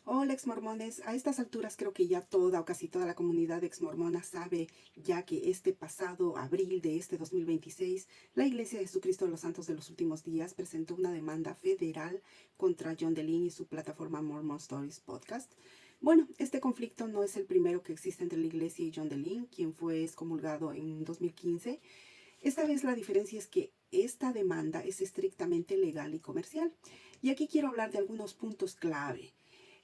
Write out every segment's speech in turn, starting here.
Hola exmormones, a estas alturas creo que ya toda o casi toda la comunidad exmormona sabe ya que este pasado abril de este 2026, la Iglesia de Jesucristo de los Santos de los Últimos Días presentó una demanda federal contra John Dehlin y su plataforma Mormon Stories Podcast. Bueno, este conflicto no es el primero que existe entre la Iglesia y John Dehlin, quien fue excomulgado en 2015. Esta vez la diferencia es que esta demanda es estrictamente legal y comercial. Y aquí quiero hablar de algunos puntos clave.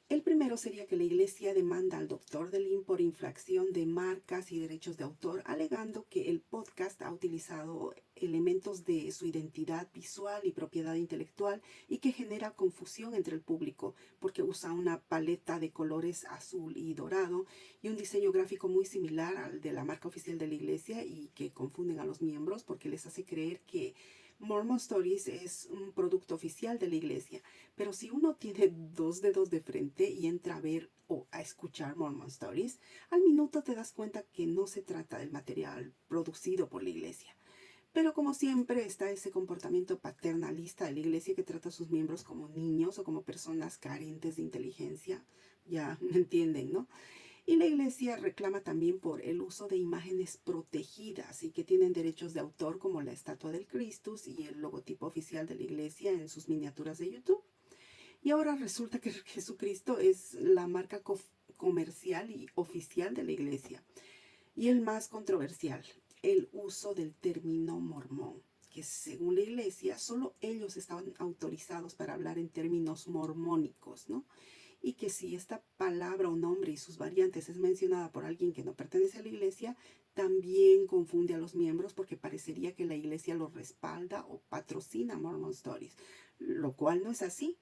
El primero sería que la Iglesia demanda al doctor Dehlin por infracción de marcas y derechos de autor, alegando que el podcast ha utilizado elementos de su identidad visual y propiedad intelectual y que genera confusión entre el público porque usa una paleta de colores azul y dorado y un diseño gráfico muy similar al de la marca oficial de la Iglesia y que confunden a los miembros porque les hace creer que Mormon Stories es un producto oficial de la Iglesia. Pero si uno tiene dos dedos de frente y entra a ver o a escuchar Mormon Stories, al minuto te das cuenta que no se trata del material producido por la Iglesia. Pero como siempre está ese comportamiento paternalista de la Iglesia que trata a sus miembros como niños o como personas carentes de inteligencia. Ya me entienden, ¿no? Y la Iglesia reclama también por el uso de imágenes protegidas y que tienen derechos de autor como la estatua del Christus y el logotipo oficial de la Iglesia en sus miniaturas de YouTube. Y ahora resulta que Jesucristo es la marca comercial y oficial de la Iglesia. Y el más controversial, el uso del término mormón, que según la Iglesia solo ellos estaban autorizados para hablar en términos mormónicos, ¿no? Y que si esta palabra o nombre y sus variantes es mencionada por alguien que no pertenece a la Iglesia, también confunde a los miembros porque parecería que la Iglesia los respalda o patrocina Mormon Stories, lo cual no es así.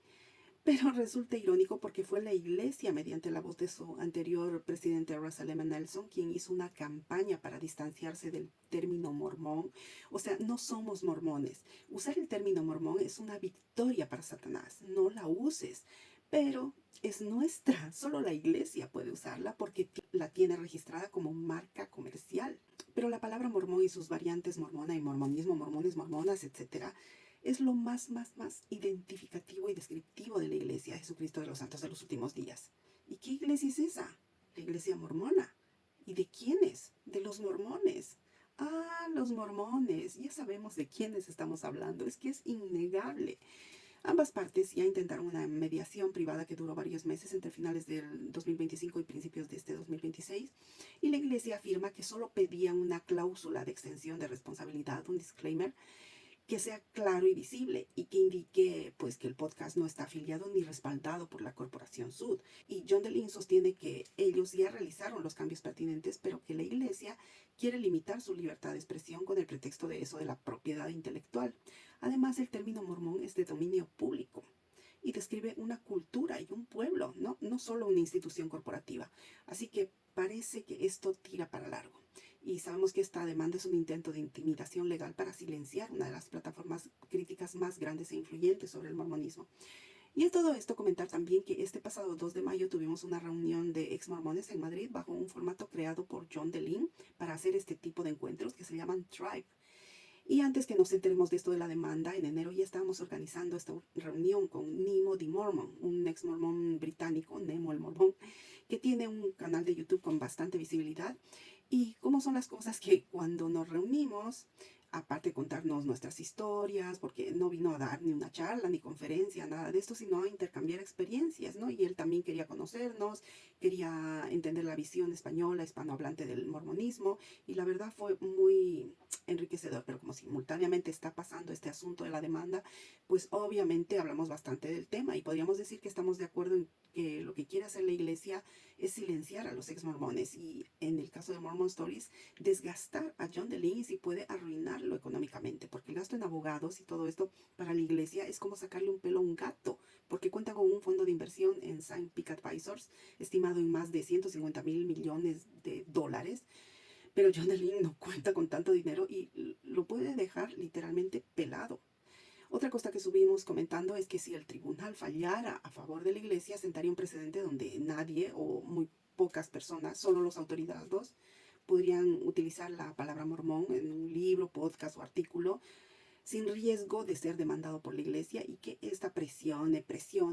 Pero resulta irónico porque fue la Iglesia, mediante la voz de su anterior presidente Russell M. Nelson, quien hizo una campaña para distanciarse del término mormón. O sea, no somos mormones. Usar el término mormón es una victoria para Satanás. No la uses. Pero es nuestra. Solo la Iglesia puede usarla porque la tiene registrada como marca comercial. Pero la palabra mormón y sus variantes mormona y mormonismo, mormones, mormonas, etcétera, es lo más identificativo y descriptivo de la Iglesia de Jesucristo de los Santos de los Últimos Días. ¿Y qué iglesia es esa? La Iglesia mormona. ¿Y de quiénes? De los mormones. Ah, los mormones. Ya sabemos de quiénes estamos hablando. Es que es innegable. Ambas partes ya intentaron una mediación privada que duró varios meses entre finales del 2025 y principios de este 2026, y la Iglesia afirma que solo pedían una cláusula de extensión de responsabilidad, un disclaimer, que sea claro y visible y que indique pues que el podcast no está afiliado ni respaldado por la corporación Sud. Y John Dehlin sostiene que ellos ya realizaron los cambios pertinentes, pero que la Iglesia quiere limitar su libertad de expresión con el pretexto de eso de la propiedad intelectual. Además, el término mormón es de dominio público y describe una cultura y un pueblo, no solo una institución corporativa. Así que parece que esto tira para largo. Y sabemos que esta demanda es un intento de intimidación legal para silenciar una de las plataformas críticas más grandes e influyentes sobre el mormonismo. Y en todo esto comentar también que este pasado 2 de mayo tuvimos una reunión de ex mormones en Madrid bajo un formato creado por John Dehlin para hacer este tipo de encuentros que se llaman Tribe. Y antes que nos enteremos de esto de la demanda, en enero ya estábamos organizando esta reunión con Nemo the Mormon, un ex mormón británico, Nemo el Mormón, que tiene un canal de YouTube con bastante visibilidad. Y cómo son las cosas que cuando nos reunimos, aparte de contarnos nuestras historias, porque no vino a dar ni una charla, ni conferencia, nada de esto, sino a intercambiar experiencias, ¿no? Y él también quería conocernos, quería entender la visión española, hispanohablante del mormonismo, y la verdad fue muy enriquecedor, pero como simultáneamente está pasando este asunto de la demanda, pues obviamente hablamos bastante del tema y podríamos decir que estamos de acuerdo en que lo que quiere hacer la Iglesia es silenciar a los ex mormones y en el caso de Mormon Stories desgastar a John Dehlin y si puede arruinarlo económicamente, porque el gasto en abogados y todo esto para la Iglesia es como sacarle un pelo a un gato, porque cuenta con un fondo de inversión en Saint Peak Advisors estimado en más de 150 mil millones de dólares, pero John Dehlin no cuenta con tanto dinero y lo puede dejar literalmente pelado. Otra cosa que subimos comentando es que si el tribunal fallara a favor de la Iglesia, sentaría un precedente donde nadie o muy pocas personas, solo los autorizados, podrían utilizar la palabra mormón en un libro, podcast o artículo, sin riesgo de ser demandado por la iglesia, y que esta presione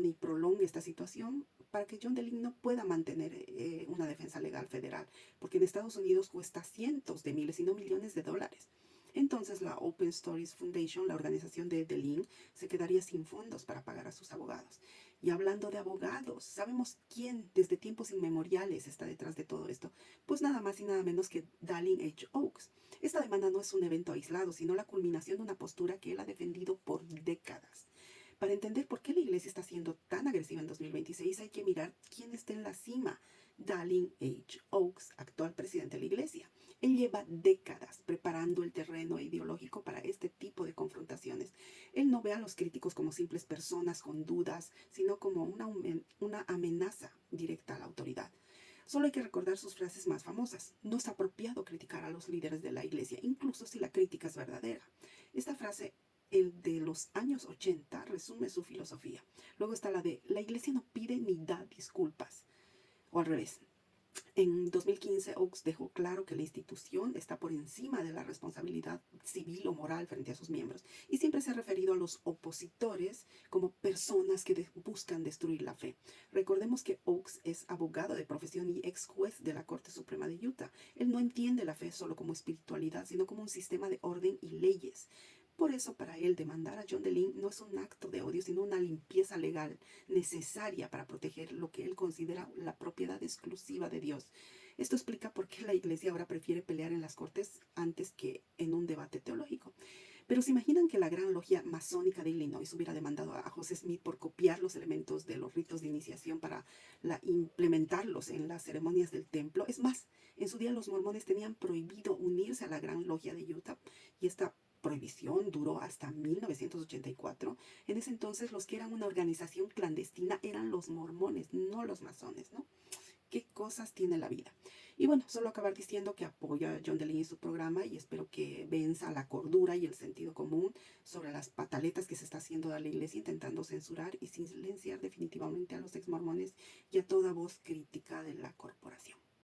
y prolongue esta situación para que John Dehlin no pueda mantener una defensa legal federal, porque en Estados Unidos cuesta cientos de miles y no millones de dólares. Entonces la Open Stories Foundation, la organización de Dehlin, se quedaría sin fondos para pagar a sus abogados. Y hablando de abogados, ¿sabemos quién desde tiempos inmemoriales está detrás de todo esto? Pues nada más y nada menos que Dallin H. Oaks. Esta demanda no es un evento aislado, sino la culminación de una postura que él ha defendido por décadas. Para entender por qué la iglesia está siendo tan agresiva en 2026, hay que mirar quién está en la cima. Dallin H. Oaks, actual presidente de la iglesia. Él lleva décadas preparando el terreno ideológico para este tipo de confrontaciones. Él no ve a los críticos como simples personas con dudas, sino como una amenaza directa a la autoridad. Solo hay que recordar sus frases más famosas. No es apropiado criticar a los líderes de la iglesia, incluso si la crítica es verdadera. Esta frase, el de los años 80, resume su filosofía. Luego está la de: la iglesia no pide ni da disculpas. O al revés. En 2015, Oaks dejó claro que la institución está por encima de la responsabilidad civil o moral frente a sus miembros, y siempre se ha referido a los opositores como personas que buscan destruir la fe. Recordemos que Oaks es abogado de profesión y ex juez de la Corte Suprema de Utah. Él no entiende la fe solo como espiritualidad, sino como un sistema de orden y leyes. Por eso, para él, demandar a John Dehlin no es un acto de odio, sino una limpieza legal necesaria para proteger lo que él considera la propiedad exclusiva de Dios. Esto explica por qué la iglesia ahora prefiere pelear en las cortes antes que en un debate teológico. Pero ¿se imaginan que la gran logia masónica de Illinois hubiera demandado a José Smith por copiar los elementos de los ritos de iniciación para implementarlos en las ceremonias del templo? Es más, en su día los mormones tenían prohibido unirse a la gran logia de Utah, y esta prohibición duró hasta 1984. En ese entonces los que eran una organización clandestina eran los mormones, no los masones, ¿no? Qué cosas tiene la vida. Y bueno, solo acabar diciendo que apoyo a John Dehlin y su programa, y espero que venza la cordura y el sentido común sobre las pataletas que se está haciendo de la iglesia, intentando censurar y silenciar definitivamente a los ex mormones y a toda voz crítica de la corporación.